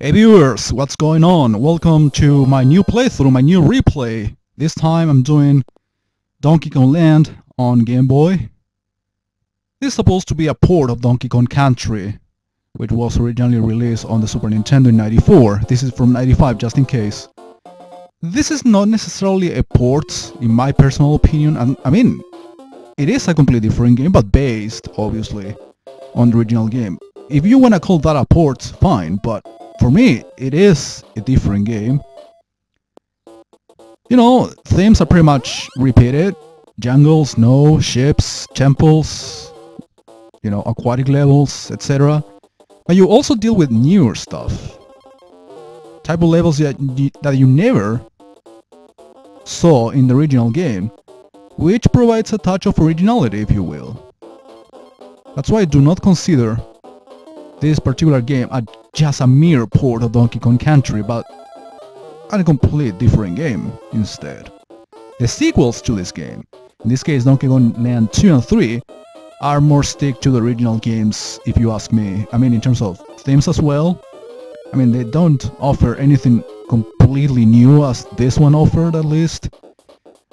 Hey viewers, what's going on? Welcome to my new playthrough, my new replay. This time I'm doing Donkey Kong Land on Game Boy. This is supposed to be a port of Donkey Kong Country, which was originally released on the Super Nintendo in '94. This is from '95, just in case. This is not necessarily a port, in my personal opinion. I mean, it is a completely different game, but based, obviously, on the original game. If you wanna call that a port, fine, but for me, it is a different game. You know, themes are pretty much repeated. Jungle, snow, ships, temples, you know, aquatic levels, etc. But you also deal with newer stuff. Type of levels that you never saw in the original game, which provides a touch of originality, if you will. That's why I do not consider this particular game just a mere port of Donkey Kong Country, but a complete different game instead. The sequels to this game, in this case Donkey Kong Land 2 and 3, are more stick to the original games, if you ask me. I mean, in terms of themes as well. I mean, they don't offer anything completely new as this one offered, at least.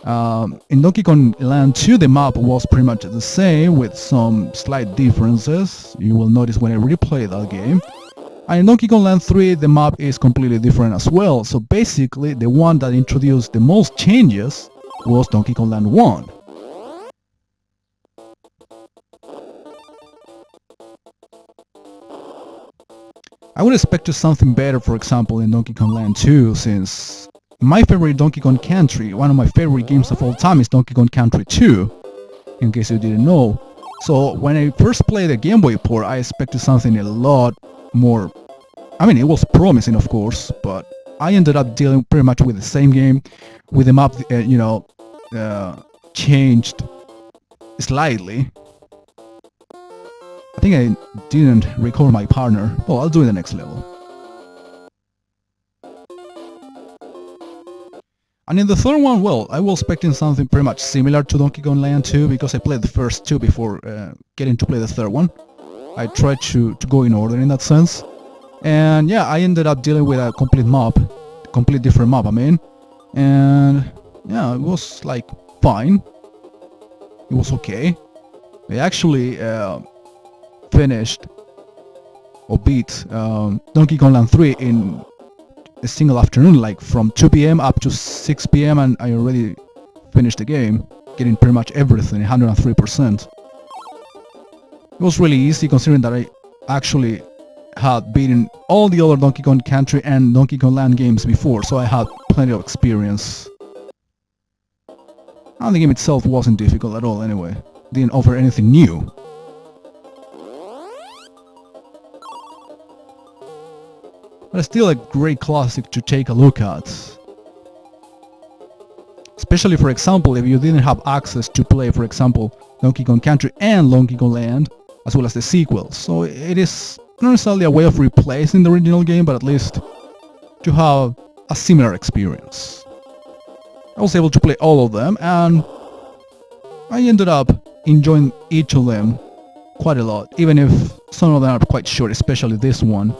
In Donkey Kong Land 2, the map was pretty much the same, with some slight differences. You will notice when I replay that game. And in Donkey Kong Land 3, the map is completely different as well. So basically, the one that introduced the most changes was Donkey Kong Land 1. I would expect something better, for example, in Donkey Kong Land 2, since my favorite Donkey Kong Country, one of my favorite games of all time, is Donkey Kong Country 2, in case you didn't know. So when I first played the Game Boy port, I expected something a lot more. I mean, it was promising, of course, but I ended up dealing pretty much with the same game, with the map, changed slightly. I think I didn't record my partner. Well, I'll do it the next level. And in the third one, well, I was expecting something pretty much similar to Donkey Kong Land 2, because I played the first two before getting to play the third one. I tried to go in order in that sense. And yeah, I ended up dealing with a complete different map, I mean. And yeah, it was like fine. It was okay. I actually finished or beat Donkey Kong Land 3 in a single afternoon, like from 2 PM up to 6 PM, and I already finished the game, getting pretty much everything, 103%. It was really easy, considering that I actually had beaten all the other Donkey Kong Country and Donkey Kong Land games before, so I had plenty of experience. And the game itself wasn't difficult at all anyway, didn't offer anything new. But it's still a great classic to take a look at. Especially, for example, if you didn't have access to play, for example, Donkey Kong Country and Donkey Kong Land, as well as the sequels. So it is not necessarily a way of replacing the original game, but at least to have a similar experience. I was able to play all of them, and I ended up enjoying each of them quite a lot, even if some of them are quite short, especially this one,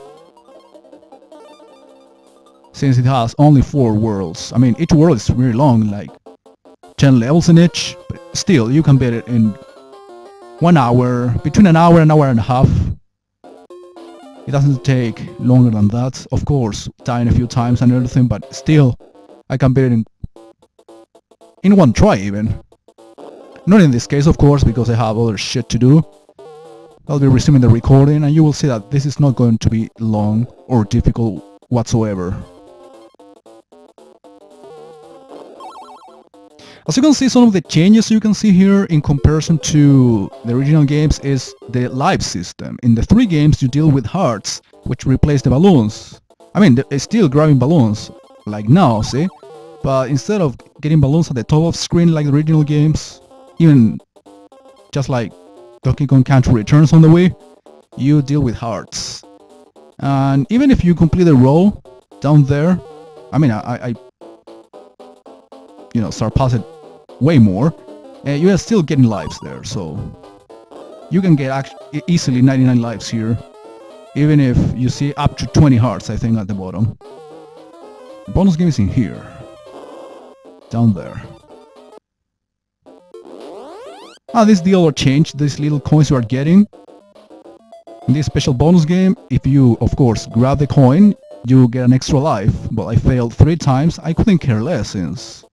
since it has only 4 worlds. I mean, each world is really long, like 10 levels in each, but still, you can beat it in 1 hour, between an hour and a half. It doesn't take longer than that, of course, dying a few times and everything, but still, I can beat it in 1 try even. Not in this case, of course, because I have other shit to do. I'll be resuming the recording, and you will see that this is not going to be long or difficult whatsoever. As you can see, some of the changes you can see here in comparison to the original games is the life system. In the 3 games you deal with hearts, which replace the balloons. I mean, it's still grabbing balloons, like now, see? But instead of getting balloons at the top of the screen like the original games, even just like Donkey Kong Country Returns on the Wii, you deal with hearts. And even if you complete a row down there, I mean, I surpass it way more, you are still getting lives there, so you can get easily 99 lives here. Even if you see up to 20 hearts, I think, at the bottom. The bonus game is in here. Down there. This deal or change, these little coins you are getting. In this special bonus game, if you, of course, grab the coin, you get an extra life. But I failed 3 times. I couldn't care less since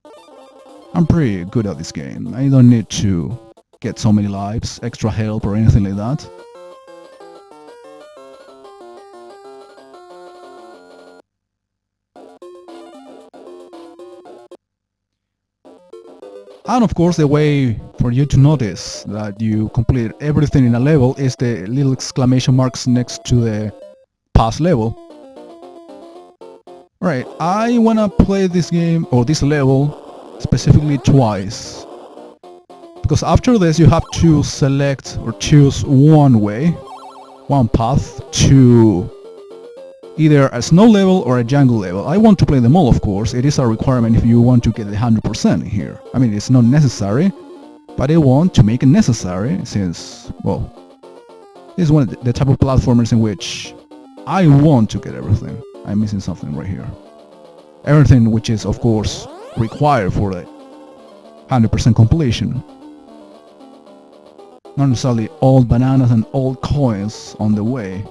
I'm pretty good at this game. I don't need to get so many lives, extra help or anything like that. And of course, the way for you to notice that you completed everything in a level is the little exclamation marks next to the past level. Right, I wanna play this game or this level specifically twice. Because after this you have to select or choose one way, one path to either a snow level or a jungle level. I want to play them all, of course. It is a requirement if you want to get the 100% here. I mean, it's not necessary, but I want to make it necessary since, well, this is one of the type of platformers in which I want to get everything. I'm missing something right here. Everything which is, of course, required for the 100% completion. Not necessarily all bananas and all coins on the way.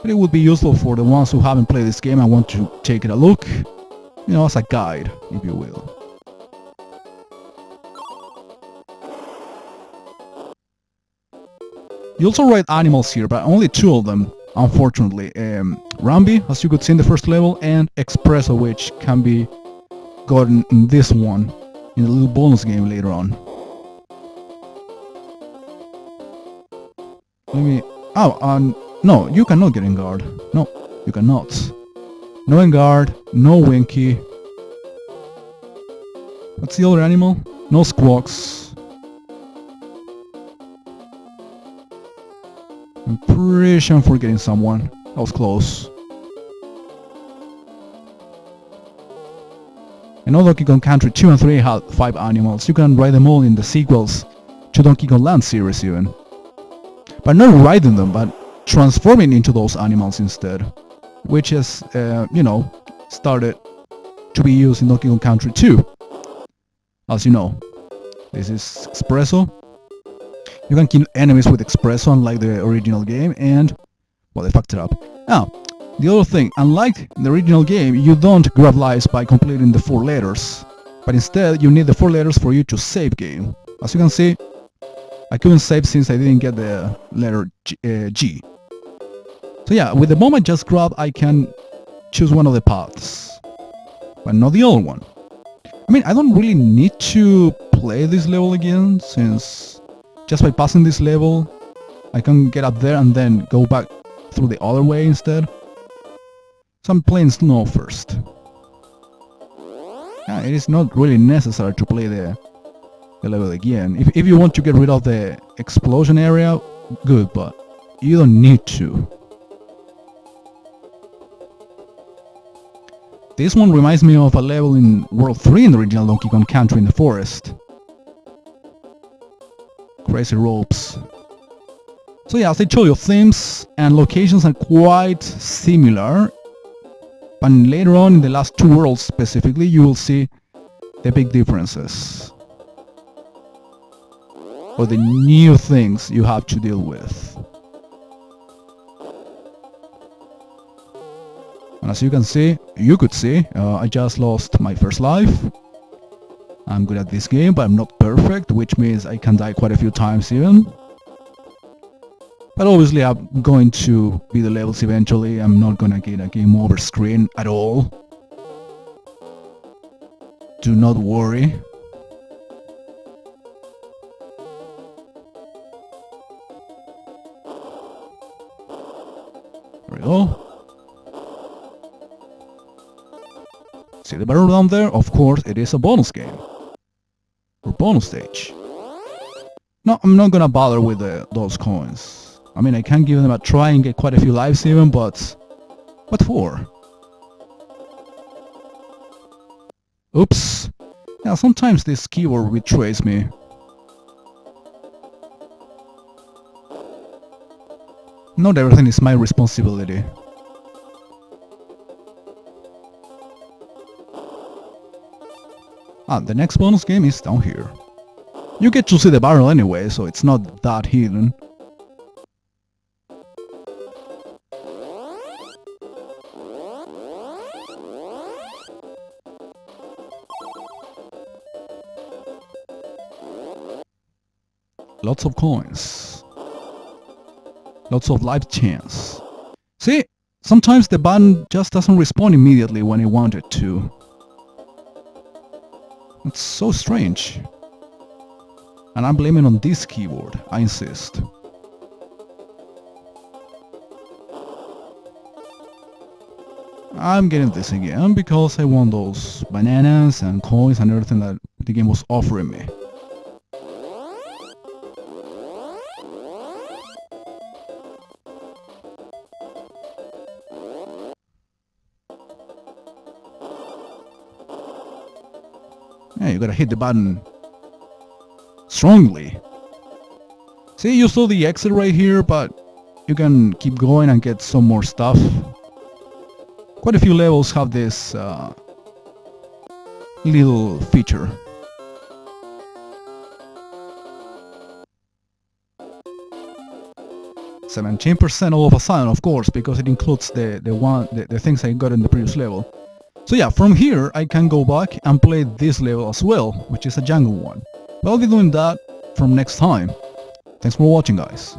But it would be useful for the ones who haven't played this game and want to take it a look, you know, as a guide, if you will. You also ride animals here, but only 2 of them, unfortunately. Rambi, as you could see in the first level, and Espresso, which can be gotten in this one, in a little bonus game later on. Let me... no, you cannot get in guard. No, you cannot. No in guard, no Winky. What's the other animal? No Squawks. I'm pretty sure I'm forgetting someone. That was close. I know Donkey Kong Country 2 and 3 had 5 animals. You can ride them all in the sequels to Donkey Kong Land series even. But not riding them, but transforming into those animals instead, which is, you know, started to be used in Donkey Kong Country 2. As you know, this is Espresso. You can kill enemies with Espresso unlike the original game, and, well, they fucked it up. Now, the other thing, unlike the original game, you don't grab lives by completing the 4 letters, but instead you need the 4 letters for you to save game. As you can see, I couldn't save since I didn't get the letter G. So yeah, with the bomb I just grabbed, I can choose one of the paths, but not the other one. I mean, I don't really need to play this level again, since just by passing this level, I can get up there and then go back through the other way instead. So I'm playing Snow first. Yeah, it is not really necessary to play the level again. If you want to get rid of the explosion area, good, but you don't need to. This one reminds me of a level in World 3 in the original Donkey Kong Country in the forest. Crazy ropes. So yeah, as I told you, themes and locations are quite similar, but later on in the last 2 worlds specifically, you will see the big differences. Or the new things you have to deal with. And as you can see, I just lost my first life. I'm good at this game, but I'm not perfect, which means I can die quite a few times even. But obviously I'm going to beat the levels eventually. I'm not gonna get a game over screen at all. Do not worry. There we go. See the barrel down there? Of course, it is a bonus game. Or bonus stage. No, I'm not gonna bother with those coins. I mean, I can give them a try and get quite a few lives even, but... what for? Oops. Yeah, sometimes this keyboard betrays me. Not everything is my responsibility. The next bonus game is down here. You get to see the barrel anyway, so it's not that hidden. Lots of coins. Lots of life chance. See, sometimes the button just doesn't respond immediately when you want it to. It's so strange. And I'm blaming on this keyboard, I insist. I'm getting this again because I want those bananas and coins and everything that the game was offering me. Yeah, you gotta hit the button strongly. See, you saw the exit right here, but you can keep going and get some more stuff. Quite a few levels have this little feature. %17% all of a sudden, of course, because it includes the things I got in the previous level. So yeah, from here I can go back and play this level as well, which is a jungle one. But I'll be doing that from next time. Thanks for watching, guys.